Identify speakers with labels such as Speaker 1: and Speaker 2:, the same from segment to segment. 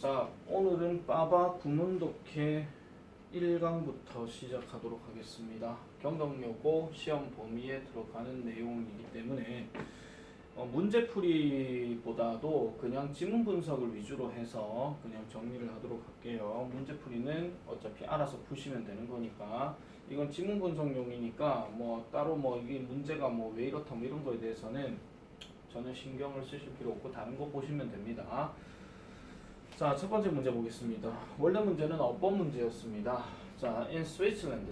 Speaker 1: 자, 오늘은 빠바 구문독해 1강부터 시작하도록 하겠습니다. 경덕여고 시험 범위에 들어가는 내용이기 때문에 문제풀이보다도 그냥 지문 분석을 위주로 해서 그냥 정리를 하도록 할게요. 문제풀이는 어차피 알아서 푸시면 되는 거니까 이건 지문 분석용이니까 뭐 따로 뭐 이게 문제가 뭐 왜 이렇다 뭐 이런 거에 대해서는 전혀 신경을 쓰실 필요 없고 다른 거 보시면 됩니다. 자, 첫 번째 문제 보겠습니다. 원래 문제는 어법 문제였습니다. 자, in Switzerland,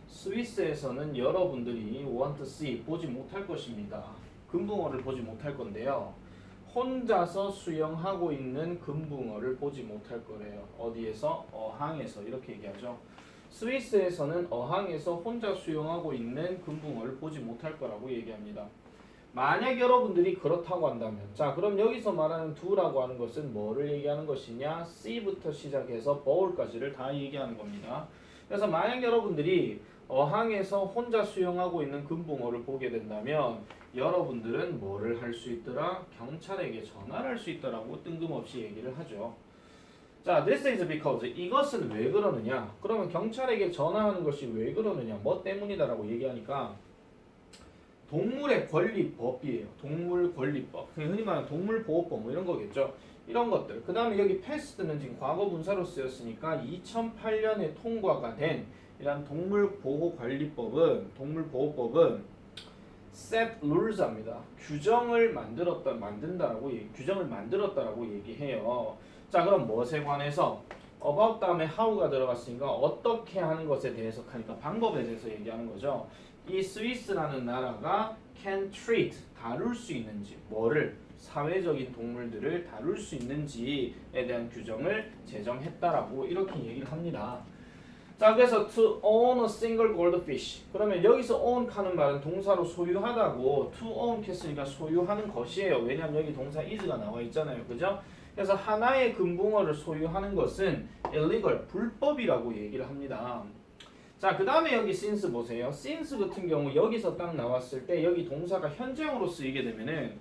Speaker 1: 스위스에서는 여러분들이 want to see, 보지 못할 것입니다. 금붕어를 보지 못할 건데요. 혼자서 수영하고 있는 금붕어를 보지 못할 거래요. 어디에서? 어항에서. 이렇게 얘기하죠. 스위스에서는 어항에서 혼자 수영하고 있는 금붕어를 보지 못할 거라고 얘기합니다. 만약 여러분들이 그렇다고 한다면, 자, 그럼 여기서 말하는 do라고 하는 것은 뭐를 얘기하는 것이냐? C부터 시작해서 bowl까지를 다 얘기하는 겁니다. 그래서 만약 여러분들이 어항에서 혼자 수영하고 있는 금붕어를 보게 된다면 여러분들은 뭐를 할 수 있더라? 경찰에게 전화를 할 수 있더라고 뜬금없이 얘기를 하죠. 자, this is because, 이것은 왜 그러느냐? 그러면 경찰에게 전화하는 것이 왜 그러느냐? 뭐 때문이다라고 얘기하니까 동물의 권리법이에요. 동물권리법. 흔히 말하는 동물보호법 뭐 이런 거겠죠. 이런 것들. 그 다음에 여기 패스트는 지금 과거 분사로 쓰였으니까 2008년에 통과가 된 이런 동물보호관리법은 set rules입니다. 규정을 만들었다라고 얘기해요. 자, 그럼 무엇에 관해서? about 다음에 how가 들어갔으니까 어떻게 하는 것에 대해서 하니까 방법에 대해서 얘기하는 거죠. 이 스위스라는 나라가 can treat, 다룰 수 있는지, 뭐를? 사회적인 동물들을 다룰 수 있는지에 대한 규정을 제정했다라고 이렇게 얘기를 합니다. 자, 그래서 to own a single goldfish. 그러면 여기서 own 하는 말은 동사로 소유하다고 to own 했으니까 소유하는 것이에요. 왜냐하면 여기 동사 is가 나와 있잖아요. 그죠? 그래서 하나의 금붕어를 소유하는 것은 illegal, 불법이라고 얘기를 합니다. 자, 그 다음에 여기 since 보세요. since 같은 경우 여기서 딱 나왔을 때 여기 동사가 현재형으로 쓰이게 되면은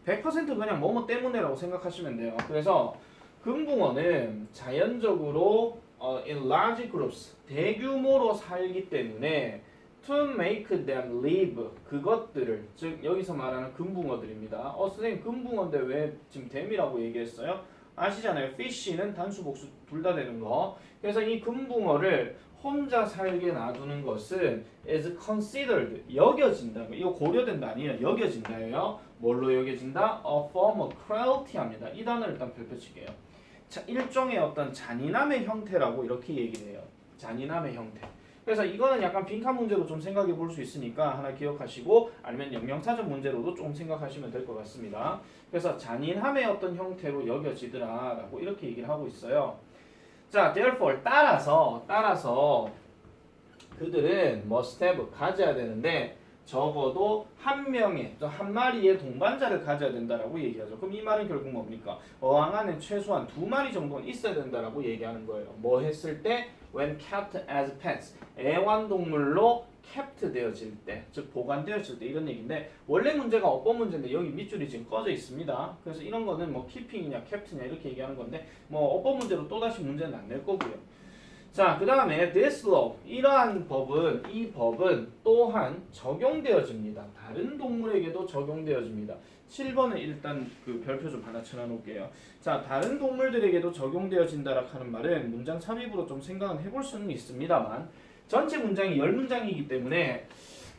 Speaker 1: 100% 그냥 뭐뭐 때문에라고 생각하시면 돼요. 그래서 금붕어는 자연적으로 in large groups, 대규모로 살기 때문에 to make them live, 그것들을, 즉 여기서 말하는 금붕어들입니다. 선생님 금붕어인데 왜 지금 them이라고 얘기했어요? 아시잖아요. fish는 단수 복수 둘 다 되는 거. 그래서 이 금붕어를 혼자 살게 놔두는 것은 is considered, 여겨진다. 이거 고려된다 아니에요. 여겨진다예요. 뭘로 여겨진다? A form of cruelty 합니다. 이 단어를 일단 펼쳐칠게요. 자, 일종의 어떤 잔인함의 형태라고 이렇게 얘기를 해요. 잔인함의 형태. 그래서 이거는 약간 빈칸 문제로 좀 생각해 볼 수 있으니까 하나 기억하시고 아니면 영영사전 문제로도 좀 생각하시면 될 것 같습니다. 그래서 잔인함의 어떤 형태로 여겨지더라 라고 이렇게 얘기를 하고 있어요. 자, therefore, 따라서 그들은 must have, 가져야 되는데 적어도 한 마리의 동반자를 가져야 된다라고 얘기하죠. 그럼 이 말은 결국 뭡니까? 어항 안에 최소한 2마리 정도는 있어야 된다라고 얘기하는 거예요. 뭐 했을 때? When kept as pets, 애완동물로 kept 되어질 때, 즉 보관되어질 때 이런 얘기인데 원래 문제가 어법 문제인데 여기 밑줄이 지금 꺼져 있습니다. 그래서 이런 거는 뭐 keeping이냐 kept냐 이렇게 얘기하는 건데 뭐 어법 문제로 또다시 문제는 안 낼 거고요. 자, 그 다음에 this law, 이 법은 또한 적용되어집니다. 다른 동물에게도 적용되어집니다. 7번은 일단 그 별표 좀 하나 쳐놔놓을게요. 자, 다른 동물들에게도 적용되어진다라 하는 말은 문장 삽입으로 좀 생각은 해볼 수는 있습니다만 전체 문장이 10문장이기 때문에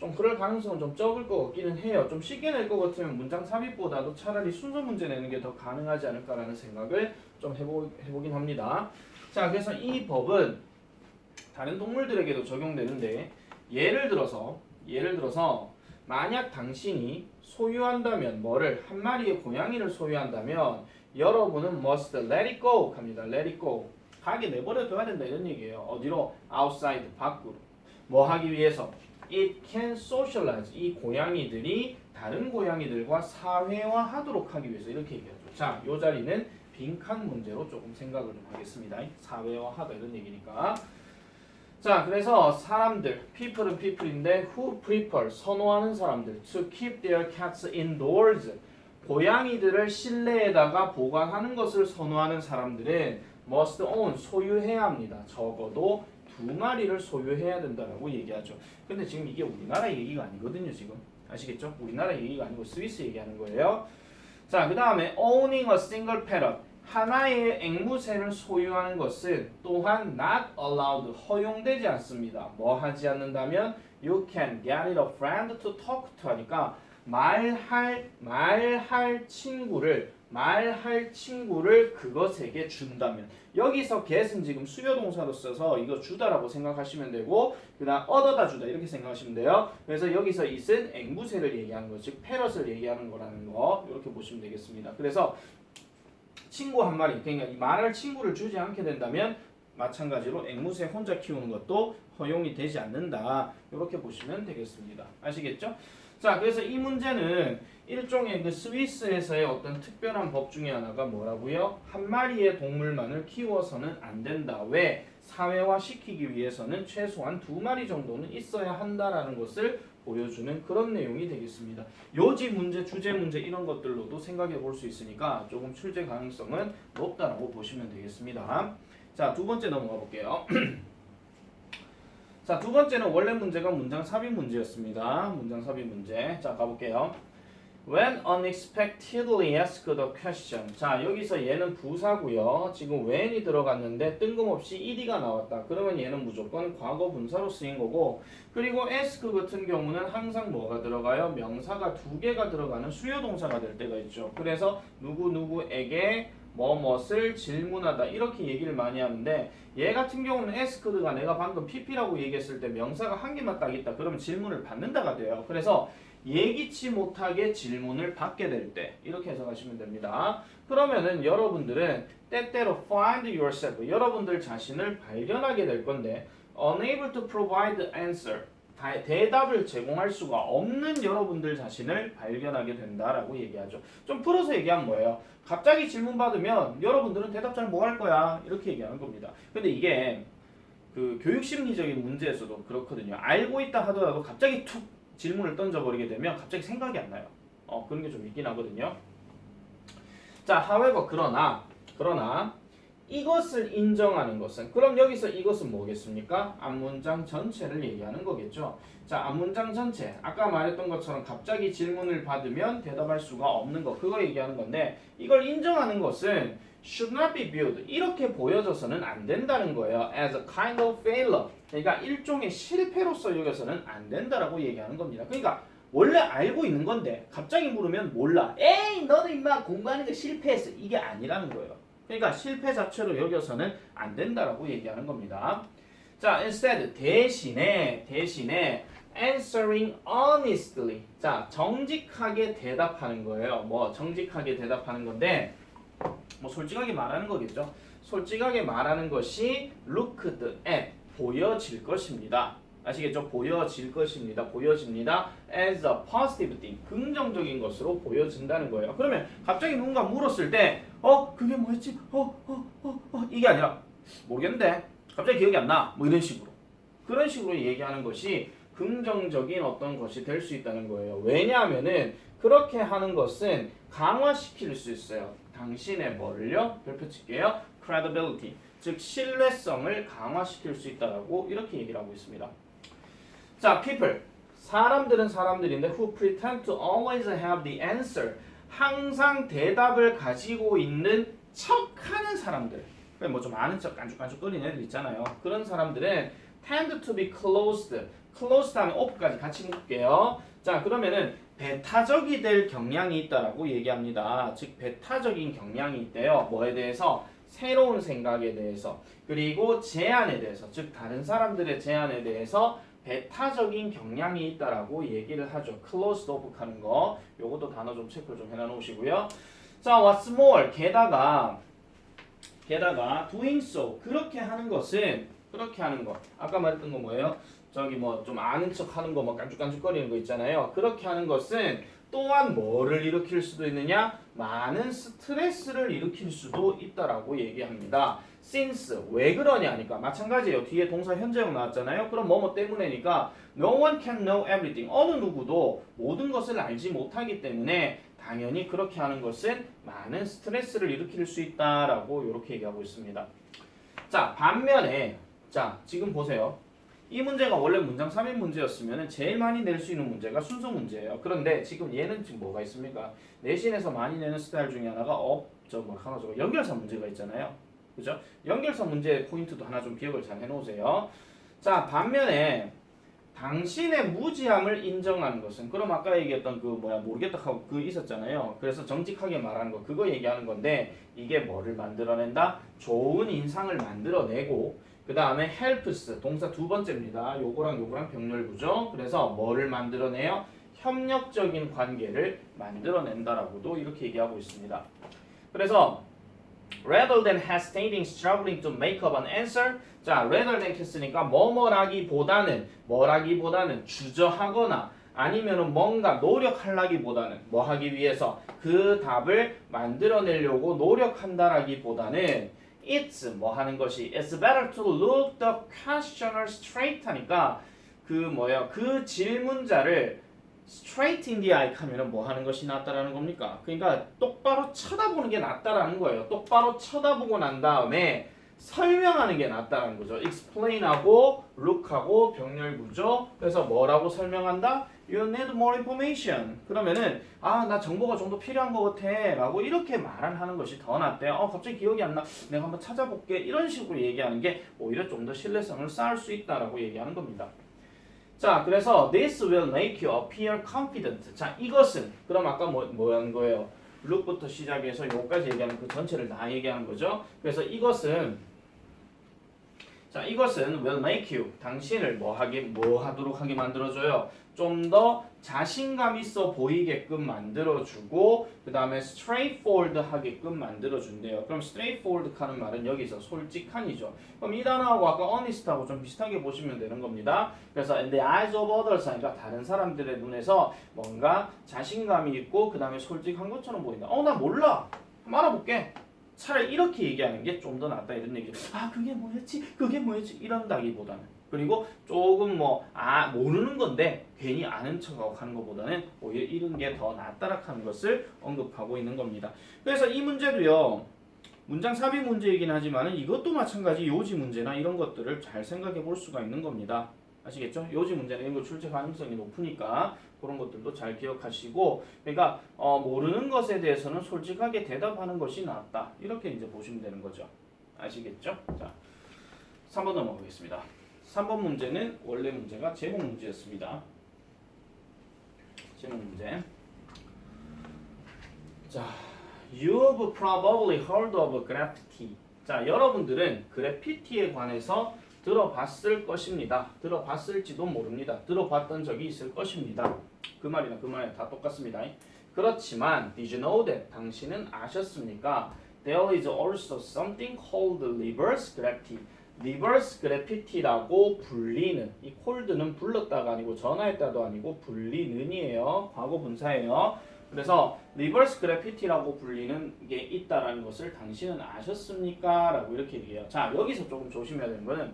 Speaker 1: 좀 그럴 가능성은 좀 적을 것 같기는 해요. 좀 쉽게 낼 것 같으면 문장 삽입보다도 차라리 순서 문제 내는 게 더 가능하지 않을까라는 생각을 좀 해보긴 합니다. 자, 그래서 이 법은 다른 동물들에게도 적용되는데 예를 들어서 만약 당신이 소유한다면 뭐를 한 마리의 고양이를 소유한다면 여러분은 must let it go 합니다. let it go. 가게 내버려 둬야 된다 이런 얘기예요. 어디로? outside, 밖으로. 뭐 하기 위해서? it can socialize. 이 고양이들이 다른 고양이들과 사회화하도록 하기 위해서 이렇게 얘기하죠. 자, 이 자리는 빈칸 문제로 조금 생각을 좀 하겠습니다. 사회화하다 이런 얘기니까. 자, 그래서 사람들, people은 people인데 who prefer, 선호하는 사람들 to keep their cats indoors, 고양이들을 실내에다가 보관하는 것을 선호하는 사람들은 must own, 소유해야 합니다. 적어도 2마리를 소유해야 된다라고 얘기하죠. 근데 지금 이게 우리나라 얘기가 아니거든요. 지금 아시겠죠? 우리나라 얘기가 아니고 스위스 얘기하는 거예요. 자, 그 다음에 owning a single parrot, 하나의 앵무새를 소유하는 것은 또한 not allowed, 허용되지 않습니다. 뭐 하지 않는다면 you can get it a friend to talk to 하니까 말할 친구를 그것에게 준다면, 여기서 get은 지금 수요 동사로 써서 이거 주다라고 생각하시면 되고, 그다음 얻어다 주다 이렇게 생각하시면 돼요. 그래서 여기서 it은 앵무새를 얘기하는 거, 즉 패럿을 얘기하는 거라는 거 이렇게 보시면 되겠습니다. 그래서 친구 한 마리, 그러니까 이 말할 친구를 주지 않게 된다면 마찬가지로 앵무새 혼자 키우는 것도 허용이 되지 않는다. 이렇게 보시면 되겠습니다. 아시겠죠? 자, 그래서 이 문제는 일종의 그 스위스에서의 어떤 특별한 법 중에 하나가 뭐라고요? 한 마리의 동물만을 키워서는 안 된다. 왜? 사회화시키기 위해서는 최소한 2마리 정도는 있어야 한다라는 것을 보여주는 그런 내용이 되겠습니다. 요지 문제, 주제 문제 이런 것들로도 생각해 볼 수 있으니까 조금 출제 가능성은 높다라고 보시면 되겠습니다. 자, 두 번째 넘어가 볼게요. 자, 두 번째는 원래 문제가 문장 삽입 문제였습니다. 문장 삽입 문제. 자, 가볼게요. When unexpectedly asked a question. 자, 여기서 얘는 부사고요. 지금 when이 들어갔는데 뜬금없이 ed가 나왔다. 그러면 얘는 무조건 과거 분사로 쓰인 거고, 그리고 ask 같은 경우는 항상 뭐가 들어가요? 명사가 2개가 들어가는 수요 동사가 될 때가 있죠. 그래서 누구누구에게 뭐뭇을 질문하다 이렇게 얘기를 많이 하는데, 얘 같은 경우는 asked가 내가 방금 pp라고 얘기했을 때 명사가 한 개만 딱 있다. 그러면 질문을 받는다가 돼요. 그래서 예기치 못하게 질문을 받게 될 때 이렇게 해석하시면 됩니다. 그러면은 여러분들은 때때로 find yourself, 여러분들 자신을 발견하게 될 건데, unable to provide answer, 대답을 제공할 수가 없는 여러분들 자신을 발견하게 된다라고 얘기하죠. 좀 풀어서 얘기하면 뭐예요? 갑자기 질문 받으면 여러분들은 대답 잘 뭐 할 거야 이렇게 얘기하는 겁니다. 근데 이게 그 교육심리적인 문제에서도 그렇거든요. 알고 있다 하더라도 갑자기 툭 질문을 던져버리게 되면 갑자기 생각이 안 나요. 그런 게 좀 있긴 하거든요. 자, however, 그러나 이것을 인정하는 것은, 그럼 여기서 이것은 뭐겠습니까? 앞문장 전체를 얘기하는 거겠죠. 자, 앞문장 전체, 아까 말했던 것처럼 갑자기 질문을 받으면 대답할 수가 없는 거, 그거 얘기하는 건데, 이걸 인정하는 것은 should not be viewed, 이렇게 보여져서는 안 된다는 거예요. as a kind of failure, 그러니까 일종의 실패로서 여겨서는 안 된다라고 얘기하는 겁니다. 그러니까 원래 알고 있는 건데 갑자기 물으면 몰라. 에이, 너는 임마 공부하는 거 실패했어. 이게 아니라는 거예요. 그러니까 실패 자체로 여겨서는 안 된다라고 얘기하는 겁니다. 자, instead, 대신에 answering honestly. 자, 정직하게 대답하는 거예요. 뭐 정직하게 대답하는 건데, 뭐 솔직하게 말하는 거겠죠. 솔직하게 말하는 것이 looked at, 보여질 것입니다. 아시겠죠? 보여집니다. as a positive thing, 긍정적인 것으로 보여진다는 거예요. 그러면 갑자기 누군가 물었을 때 그게 뭐였지? 이게 아니라 모르겠는데 갑자기 기억이 안 나. 뭐 이런 식으로. 그런 식으로 얘기하는 것이 긍정적인 어떤 것이 될 수 있다는 거예요. 왜냐하면은 그렇게 하는 것은 강화시킬 수 있어요. 당신의 뭐를요? 별표 칠게요. credibility, 즉 신뢰성을 강화시킬 수 있다라고 이렇게 얘기를 하고 있습니다. 자, people, 사람들은 사람들인데 who pretend to always have the answer, 항상 대답을 가지고 있는 척하는 사람들, 뭐 좀 아는 척 깐죽깐죽거리는 애들 있잖아요. 그런 사람들은 tend to be closed 하면 ope까지 같이 묶을게요. 자, 그러면은 배타적이 될 경향이 있다라고 얘기합니다. 즉 배타적인 경향이 있대요. 뭐에 대해서? 새로운 생각에 대해서, 그리고 제안에 대해서, 즉 다른 사람들의 제안에 대해서 배타적인 경향이 있다라고 얘기를 하죠. closed off 하는 거, 요것도 단어 좀 체크를 좀 해놔 놓으시고요. 자, what's more, 게다가 doing so, 그렇게 하는 것은, 그렇게 하는 거, 아까 말했던 거 뭐예요? 저기 뭐 좀 아는 척 하는 거, 뭐 깐죽깐죽거리는 거 있잖아요. 그렇게 하는 것은 또한 뭐를 일으킬 수도 있느냐? 많은 스트레스를 일으킬 수도 있다라고 얘기합니다. since 왜 그러냐니까 마찬가지예요. 뒤에 동사 현재형 나왔잖아요. 그럼 뭐뭐 때문에니까 no one can know everything. 어느 누구도 모든 것을 알지 못하기 때문에 당연히 그렇게 하는 것은 많은 스트레스를 일으킬 수 있다라고 이렇게 얘기하고 있습니다. 자, 반면에 자, 지금 보세요. 이 문제가 원래 문장 3인 문제였으면 제일 많이 낼 수 있는 문제가 순서 문제예요. 그런데 지금 얘는 지금 뭐가 있습니까? 내신에서 많이 내는 스타일 중에 하나가 연결사 문제가 있잖아요. 그죠? 연결사 문제의 포인트도 하나 좀 기억을 잘 해놓으세요. 자, 반면에 당신의 무지함을 인정하는 것은 그럼 아까 얘기했던 모르겠다 하고 있었잖아요. 그래서 정직하게 말하는 거 그거 얘기하는 건데 이게 뭐를 만들어낸다? 좋은 인상을 만들어내고 그 다음에 helps 동사 두 번째입니다. 요거랑 병렬구죠. 그래서 뭐를 만들어내요? 협력적인 관계를 만들어낸다라고도 이렇게 얘기하고 있습니다. 그래서 rather than hesitating, struggling to make up an answer. 자, rather than 했으니까 뭐라기보다는 주저하거나 아니면은 뭔가 노력하려기보다는 뭐 하기 위해서 그 답을 만들어내려고 노력한다라기보다는 it's 뭐 하는 것이 it's better to look the questioner straight 하니까 그 질문자를 straight in the eye 하면은 뭐 하는 것이 낫다라는 겁니까? 그러니까 똑바로 쳐다보는 게 낫다라는 거예요. 똑바로 쳐다보고 난 다음에 설명하는 게 낫다라는 거죠. explain하고 look하고 병렬구죠. 그래서 뭐라고 설명한다? You need more information. 그러면은 나 정보가 좀 더 필요한 것 같아 라고 이렇게 말하는 것이 더 낫대요. 갑자기 기억이 안 나. 내가 한번 찾아볼게. 이런 식으로 얘기하는 게 오히려 좀 더 신뢰성을 쌓을 수 있다라고 얘기하는 겁니다. 자, 그래서 this will make you appear confident. 자, 이것은 그럼 아까 뭐한 거예요? look부터 시작해서 요까지 얘기하는 그 전체를 다 얘기하는 거죠. 그래서 이것은 will make you 당신을 뭐 하도록 하게 만들어줘요. 좀 더 자신감 있어 보이게끔 만들어주고 그 다음에 straightforward 하게끔 만들어준대요. 그럼 straightforward 하는 말은 여기서 솔직한이죠. 그럼 이 단어하고 아까 honest하고 좀 비슷하게 보시면 되는 겁니다. 그래서 in the eyes of others 하니까 다른 사람들의 눈에서 뭔가 자신감이 있고 그 다음에 솔직한 것처럼 보인다. 나 몰라. 한번 알아볼게. 차라리 이렇게 얘기하는 게 좀 더 낫다 이런 얘기죠. 그게 뭐였지 이런다기보다는 그리고 조금 모르는 건데 괜히 아는 척하고 하는 것보다는 오히려 이런 게 더 낫다라 하는 것을 언급하고 있는 겁니다. 그래서 이 문제도요. 문장 삽입 문제이긴 하지만 이것도 마찬가지 요지 문제나 이런 것들을 잘 생각해 볼 수가 있는 겁니다. 아시겠죠? 요지 문제는 이런 거 출제 가능성이 높으니까 그런 것들도 잘 기억하시고 그러니까 모르는 것에 대해서는 솔직하게 대답하는 것이 낫다. 이렇게 이제 보시면 되는 거죠. 아시겠죠? 자, 3번 넘어가겠습니다. 3번 문제는 원래 문제가 제목 문제였습니다. 제목 문제. 자, you have probably heard of graffiti. 자, 여러분들은 그래피티에 관해서 들어봤을 것입니다. 들어봤을지도 모릅니다. 들어봤던 적이 있을 것입니다. 그 말이나 그 말이나 다 똑같습니다. 그렇지만 did you know that? 당신은 아셨습니까? There is also something called reverse graffiti. 리버스 그래피티라고 불리는 이 cold는 불렀다가 아니고 전화했다도 아니고 불리는이에요. 과거 분사예요. 그래서 리버스 그래피티라고 불리는 게 있다라는 것을 당신은 아셨습니까? 라고 이렇게 얘기해요. 자, 여기서 조금 조심해야 되는 거는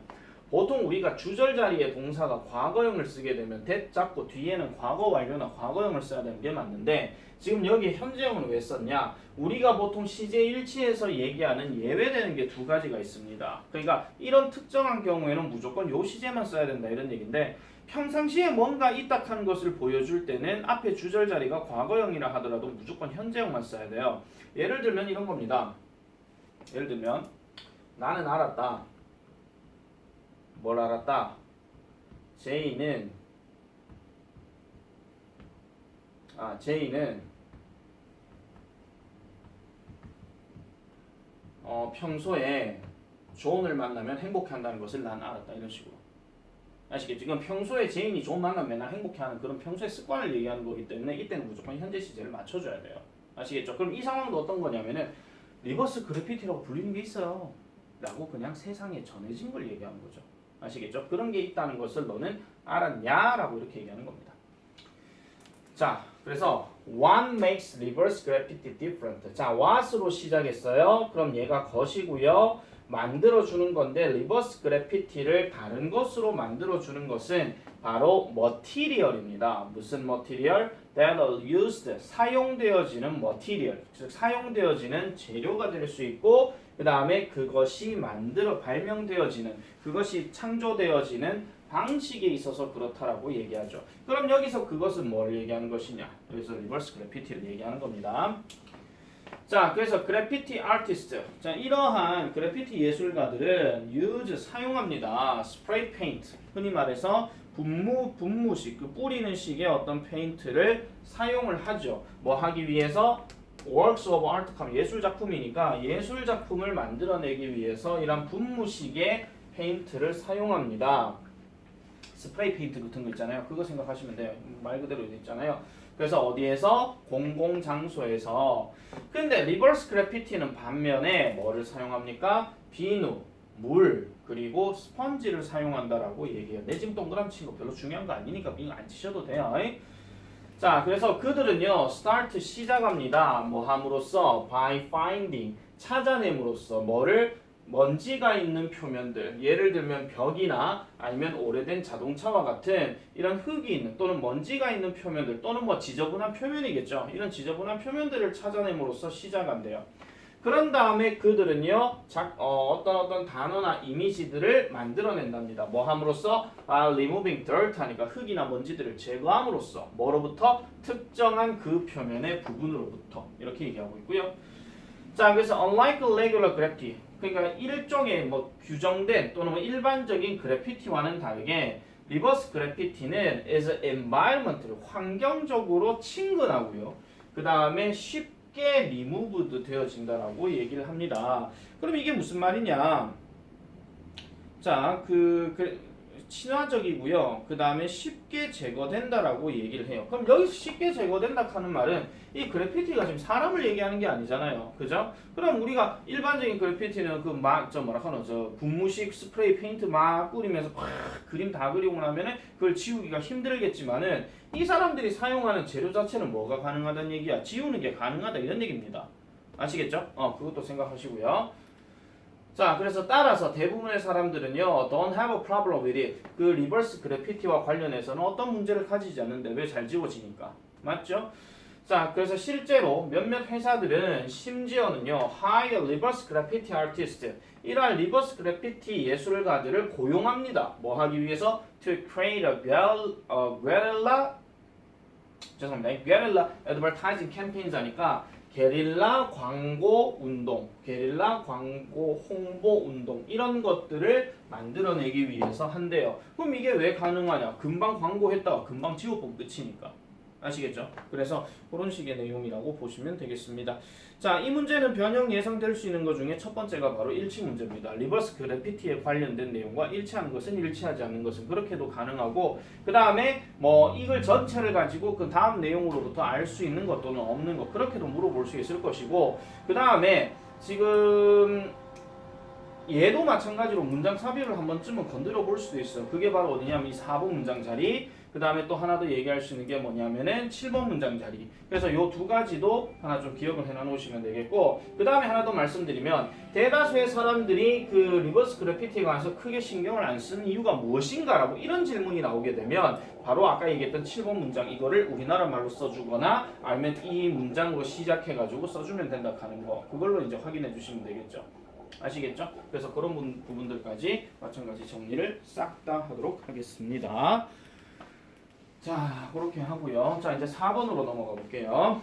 Speaker 1: 보통 우리가 주절 자리에 동사가 과거형을 쓰게 되면 that 잡고 뒤에는 과거 완료나 과거형을 써야 되는 게 맞는데 지금 여기 현재형은 왜 썼냐? 우리가 보통 시제 일치에서 얘기하는 예외되는 게 두 가지가 있습니다. 그러니까 이런 특정한 경우에는 무조건 요 시제만 써야 된다 이런 얘기인데 평상시에 뭔가 있다 하는 것을 보여줄 때는 앞에 주절 자리가 과거형이라 하더라도 무조건 현재형만 써야 돼요. 예를 들면 이런 겁니다. 예를 들면 나는 알았다. 뭘 알았다? 제이는 평소에 존을 만나면 행복해한다는 것을 난 알았다. 이런 식으로. 아시겠죠? 이건 평소에 제인이 존 만나면 맨날 행복해하는 그런 평소의 습관을 얘기하는 거기 때문에 이때는 무조건 현재 시제를 맞춰줘야 돼요. 아시겠죠? 그럼 이 상황도 어떤 거냐면은 리버스 그래피티라고 불리는 게 있어요. 라고 그냥 세상에 전해진 걸 얘기하는 거죠. 아시겠죠? 그런 게 있다는 것을 너는 알았냐? 라고 이렇게 얘기하는 겁니다. 자, 그래서 What makes reverse graffiti different? 자, what으로 시작했어요. 그럼 얘가 것이고요. 만들어주는 건데 리버스 그래피티를 다른 것으로 만들어주는 것은 바로 머티리얼입니다. 무슨 머티리얼? That are used, 사용되어지는 머티리얼, 즉 사용되어지는 재료가 될 수 있고 그 다음에 그것이 발명되어지는, 그것이 창조되어지는 방식에 있어서 그렇다라고 얘기하죠. 그럼 여기서 그것은 뭘 얘기하는 것이냐? 여기서 리버스 그래피티를 얘기하는 겁니다. 자, 그래서 그래피티 아티스트, 자 이러한 그래피티 예술가들은 use 사용합니다. 스프레이 페인트, 흔히 말해서 분무식, 그 뿌리는 식의 어떤 페인트를 사용을 하죠. 뭐 하기 위해서 works of art 하면 예술 작품이니까 예술 작품을 만들어내기 위해서 이런 분무식의 페인트를 사용합니다. 스프레이 페인트 같은 거 있잖아요. 그거 생각하시면 돼요. 말 그대로 있잖아요. 그래서 어디에서? 공공장소에서. 근데 리버스 그래피티는 반면에 뭐를 사용합니까? 비누, 물, 그리고 스펀지를 사용한다라고 얘기해요. 내 지금 동그라미 친 거 별로 중요한 거 아니니까 비누 안 치셔도 돼요. 자, 그래서 그들은요, start 시작합니다. 뭐 함으로써? by finding, 찾아냄으로써 뭐를? 먼지가 있는 표면들, 예를 들면 벽이나 아니면 오래된 자동차와 같은 이런 흙이 있는 또는 먼지가 있는 표면들 또는 뭐 지저분한 표면이겠죠. 이런 지저분한 표면들을 찾아냄으로써 시작한대요. 그런 다음에 그들은요 어떤 단어나 이미지들을 만들어낸답니다. 뭐 함으로써? removing dirt 하니까 흙이나 먼지들을 제거함으로써 뭐로부터? 특정한 그 표면의 부분으로부터 이렇게 얘기하고 있고요. 자, 그래서 unlike regular graffiti, 그러니까 일종의 뭐 규정된 또는 뭐 일반적인 그래피티와는 다르게 리버스 그래피티는 as environmental, 환경적으로 친근하고요. 그 다음에 쉽게 removed 되어진다라고 얘기를 합니다. 그럼 이게 무슨 말이냐? 자, 친화적이고요. 그 다음에 쉽게 제거된다라고 얘기를 해요. 그럼 여기서 쉽게 제거된다 하는 말은 이 그래피티가 지금 사람을 얘기하는 게 아니잖아요. 그죠? 그럼 우리가 일반적인 그래피티는 분무식 스프레이 페인트 막 뿌리면서 팍 그림 다 그리고 나면은 그걸 지우기가 힘들겠지만은 이 사람들이 사용하는 재료 자체는 뭐가 가능하다는 얘기야? 지우는 게 가능하다 이런 얘기입니다. 아시겠죠? 그것도 생각하시고요. 자, 그래서 따라서 대부분의 사람들은요, don't have a problem with it. 그 리버스 그래피티와 관련해서는 어떤 문제를 가지지 않는데 왜 잘 지워지니까? 맞죠? 자, 그래서 실제로 몇몇 회사들은 심지어는요, hire reverse graffiti artist, 이러한 리버스 그래피티 예술가들을 고용합니다. 뭐 하기 위해서? To create a guerrilla advertising campaigns 하니까 게릴라 광고 운동, 게릴라 광고 홍보 운동 이런 것들을 만들어내기 위해서 한대요. 그럼 이게 왜 가능하냐? 금방 광고했다가 금방 지워보면 끝이니까. 아시겠죠? 그래서 그런 식의 내용이라고 보시면 되겠습니다. 자, 이 문제는 변형 예상될 수 있는 것 중에 첫 번째가 바로 일치 문제입니다. 리버스 그래피티에 관련된 내용과 일치하는 것은 일치하지 않는 것은 그렇게도 가능하고 그 다음에 뭐 이걸 전체를 가지고 그 다음 내용으로부터 알 수 있는 것 또는 없는 것 그렇게도 물어볼 수 있을 것이고 그 다음에 지금 얘도 마찬가지로 문장 삽입을 한 번쯤은 건드려 볼 수도 있어요. 그게 바로 어디냐면 이 4번 문장 자리, 그 다음에 또 하나 더 얘기할 수 있는 게 뭐냐면은 7번 문장 자리. 그래서 요 두 가지도 하나 좀 기억을 해놔 놓으시면 되겠고, 그 다음에 하나 더 말씀드리면 대다수의 사람들이 그 리버스 그래피티에 관해서 크게 신경을 안 쓰는 이유가 무엇인가라고 이런 질문이 나오게 되면 바로 아까 얘기했던 7번 문장 이거를 우리나라 말로 써주거나 아니면 이 문장으로 시작해가지고 써주면 된다 하는 거 그걸로 이제 확인해 주시면 되겠죠. 아시겠죠? 그래서 그런 부분들까지 마찬가지 정리를 싹 다 하도록 하겠습니다. 자, 그렇게 하고요. 자, 이제 4번으로 넘어가 볼게요.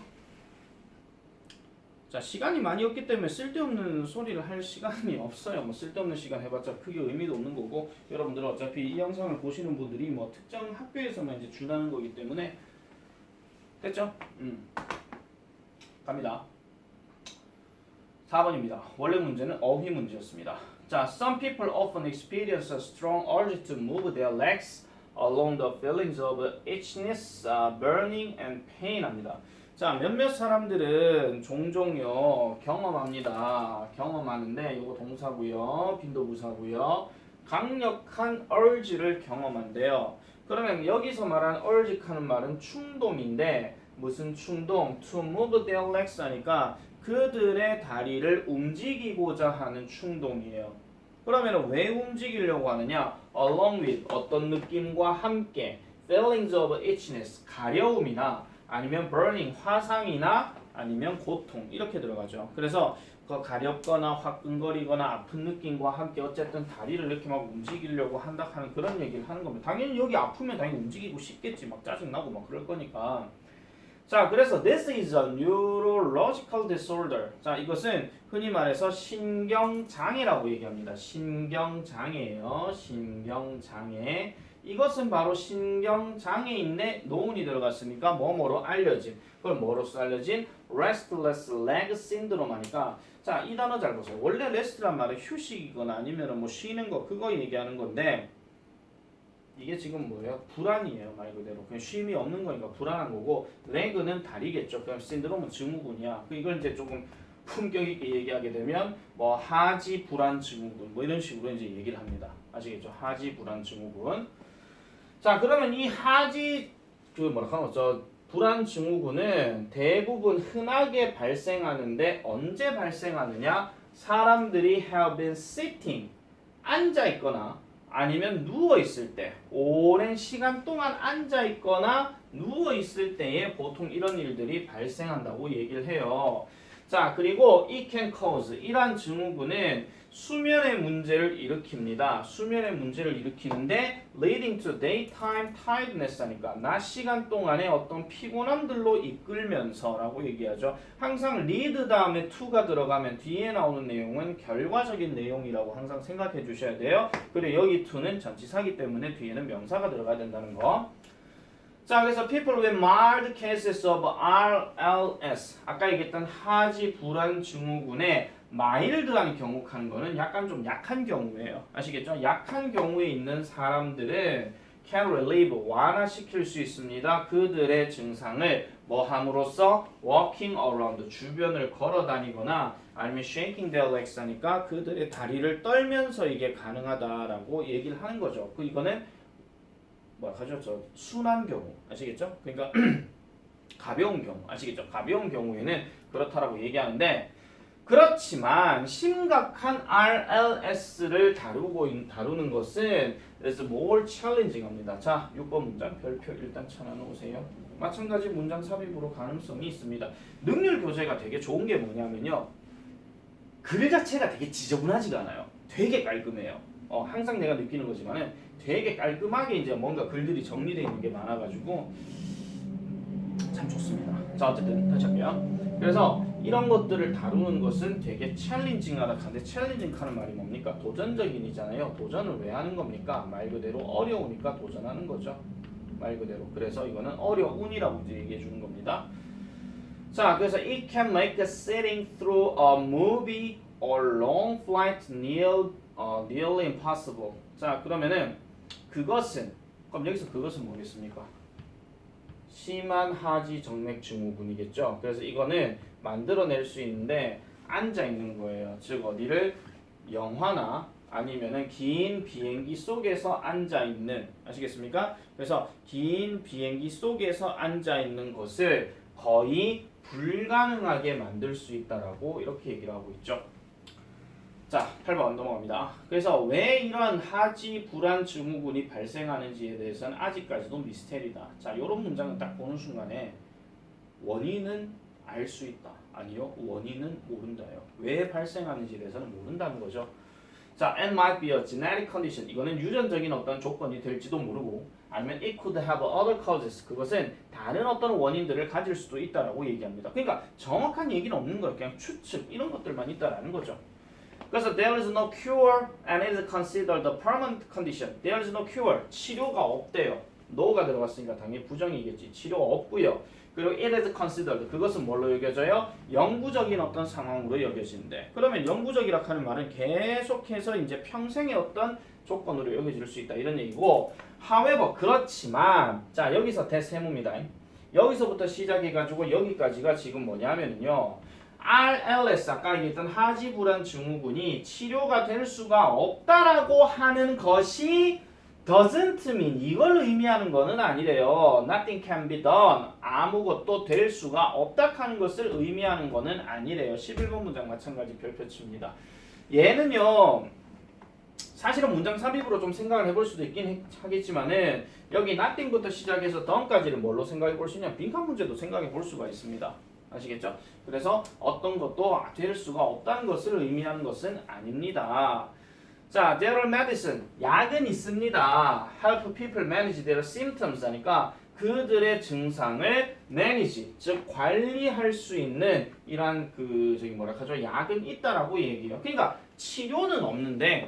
Speaker 1: 자, 시간이 많이 없기 때문에 쓸데없는 소리를 할 시간이 없어요. 뭐 쓸데없는 시간 해봤자 크게 의미도 없는 거고, 여러분들은 어차피 이 영상을 보시는 분들이 뭐 특정 학교에서만 이제 준하는 거기 때문에 됐죠? 갑니다. 4번입니다. 원래 문제는 어휘 문제였습니다. 자, some people often experience a strong urge to move their legs along the feelings of itchiness, burning, and pain 합니다. 자, 몇몇 사람들은 종종요 경험하는데 이거 동사고요, 빈도부사고요. 강력한 urge를 경험한대요. 그러면 여기서 말하는 urge 하는 말은 충동인데 무슨 충동 to move their legs 하니까 그들의 다리를 움직이고자 하는 충동이에요. 그러면 왜 움직이려고 하느냐? along with 어떤 느낌과 함께 feelings of itchiness 가려움이나 아니면 burning 화상이나 아니면 고통 이렇게 들어가죠. 그래서 그 가렵거나 화끈거리거나 아픈 느낌과 함께 어쨌든 다리를 이렇게 막 움직이려고 한다 하는 그런 얘기를 하는 겁니다. 당연히 여기 아프면 당연히 움직이고 싶겠지. 막 짜증나고 막 그럴 거니까. 자, 그래서 this is a neurological disorder. 자, 이것은 흔히 말해서 신경장애라고 얘기합니다. 신경장애예요. 신경장애. 이것은 바로 신경장애인의 노운이 들어갔으니까 뭐뭐로 알려진. 그걸 뭐로써 알려진? restless leg syndrome 하니까 자, 이 단어 잘 보세요. 원래 rest란 말은 휴식이거나 아니면 뭐 쉬는 거 그거 얘기하는 건데 이게 지금 뭐예요? 불안이에요. 말 그대로. 그냥 쉼이 없는 거니까 불안한 거고 leg는 다리겠죠. 그럼 신드롬은 증후군이야. 이걸 이제 조금 품격 있게 얘기하게 되면 뭐 하지 불안 증후군 뭐 이런 식으로 이제 얘기를 합니다. 아시겠죠? 하지 불안 증후군. 자, 그러면 이 하지 그 뭐라 하노? 저 불안 증후군은 대부분 흔하게 발생하는데 언제 발생하느냐? 사람들이 have been sitting 앉아 있거나 아니면 누워 있을 때 오랜 시간 동안 앉아 있거나 누워 있을 때에 보통 이런 일들이 발생한다고 얘기를 해요. 자, 그리고 it can cause 이러한 증후군은 수면의 문제를 일으킵니다. 수면의 문제를 일으키는데 leading to daytime tiredness 하니까 낮 시간 동안의 어떤 피곤함들로 이끌면서라고 얘기하죠. 항상 lead 다음에 to가 들어가면 뒤에 나오는 내용은 결과적인 내용이라고 항상 생각해 주셔야 돼요. 그리고 여기 to는 전치사기 때문에 뒤에는 명사가 들어가야 된다는 거. 자, 그래서 people with mild cases of RLS 아까 얘기했던 하지 불안 증후군의 마일드한 경우하는 거는 약간 좀 약한 경우예요. 아시겠죠? 약한 경우에 있는 사람들은 can relieve 완화시킬 수 있습니다. 그들의 증상을 뭐 함으로써 walking around 주변을 걸어 다니거나 아니면 shaking their legs 하니까 그들의 다리를 떨면서 이게 가능하다라고 얘기를 하는 거죠. 이거는 하죠? 저 순한 경우 아시겠죠? 그러니까 가벼운 경우 아시겠죠? 가벼운 경우에는 그렇다라고 얘기하는데 그렇지만 심각한 RLS를 다루는 것은 is more challenging합니다. 자, 6번 문장 별표 일단 쳐놔놓으세요. 마찬가지 문장 삽입으로 가능성이 있습니다. 능률 교재가 되게 좋은 게 뭐냐면요. 글 자체가 되게 지저분하지가 않아요. 되게 깔끔해요. 항상 내가 느끼는 거지만은 되게 깔끔하게 이제 뭔가 글들이 정리되어 있는 게 많아가지고 참 좋습니다. 자, 어쨌든 다시 할게요. 그래서 이런 것들을 다루는 것은 되게 챌린징하다. 근데 챌린징하는 말이 뭡니까? 도전적인이잖아요. 도전을 왜 하는 겁니까? 말 그대로 어려우니까 도전하는 거죠. 말 그대로. 그래서 이거는 어려운이라고 이제 얘기해 주는 겁니다. 자, 그래서 it can make sitting through a movie or long flight nearly impossible. 자, 그러면은 그것은 그럼 여기서 그것은 뭐겠습니까? 심한 하지 정맥 증후군이겠죠. 그래서 이거는 만들어낼 수 있는데 앉아 있는 거예요. 즉 어디를 영화나 아니면은 긴 비행기 속에서 앉아 있는 아시겠습니까? 그래서 긴 비행기 속에서 앉아 있는 것을 거의 불가능하게 만들 수 있다라고 이렇게 얘기를 하고 있죠. 자, 8번 넘어갑니다. 그래서 왜 이런 하지 불안 증후군이 발생하는지에 대해서는 아직까지도 미스테리다. 자, 이런 문장을 딱 보는 순간에 원인은 알 수 있다. 아니요, 원인은 모른다요. 왜 발생하는지에 대해서는 모른다는 거죠. 자, and might be a genetic condition. 이거는 유전적인 어떤 조건이 될지도 모르고 아니면 it could have other causes. 그것은 다른 어떤 원인들을 가질 수도 있다라고 얘기합니다. 그러니까 정확한 얘기는 없는 거예요. 그냥 추측 이런 것들만 있다라는 거죠. 그래서 there is no cure and it is considered a permanent condition. There is no cure. 치료가 없대요. no가 들어갔으니까 당연히 부정이겠지. 치료가 없고요. 그리고 it is considered. 그것은 뭘로 여겨져요? 영구적인 어떤 상황으로 여겨진대. 그러면 영구적이라 하는 말은 계속해서 이제 평생의 어떤 조건으로 여겨질 수 있다. 이런 얘기고 however 그렇지만 자 여기서 대세모입니다. 여기서부터 시작해가지고 여기까지가 지금 뭐냐면요. RLS 아까 얘기했던 하지불안 증후군이 치료가 될 수가 없다라고 하는 것이 doesn't mean 이걸 의미하는 거는 아니래요. Nothing can be done. 아무것도 될 수가 없다 하는 것을 의미하는 거는 아니래요. 11번 문장 마찬가지 별표치입니다. 얘는요. 사실은 문장 삽입으로 좀 생각을 해볼 수도 있긴 하겠지만은 여기 nothing부터 시작해서 done까지를 뭘로 생각해 볼 수 있냐? 빈칸 문제도 생각해 볼 수가 있습니다. 아시겠죠? 그래서 어떤 것도 될 수가 없다는 것을 의미하는 것은 아닙니다. 자, there are medicine. 약은 있습니다. help people manage their symptoms 하니까 그들의 증상을 manage, 즉 관리할 수 있는 이러한 저기 뭐라 하죠? 약은 있다라고 얘기해요. 그러니까 치료는 없는데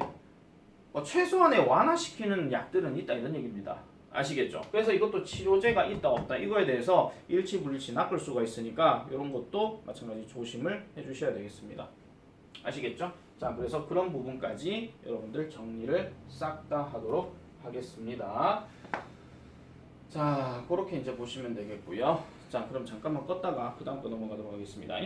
Speaker 1: 최소한의 완화시키는 약들은 있다 이런 얘기입니다. 아시겠죠? 그래서 이것도 치료제가 있다 없다 이거에 대해서 일치불일치 낚을 수가 있으니까 이런 것도 마찬가지 조심을 해주셔야 되겠습니다. 아시겠죠? 자, 그래서 그런 부분까지 여러분들 정리를 싹 다 하도록 하겠습니다. 자, 그렇게 이제 보시면 되겠고요. 자, 그럼 잠깐만 껐다가 그 다음 거 넘어가도록 하겠습니다.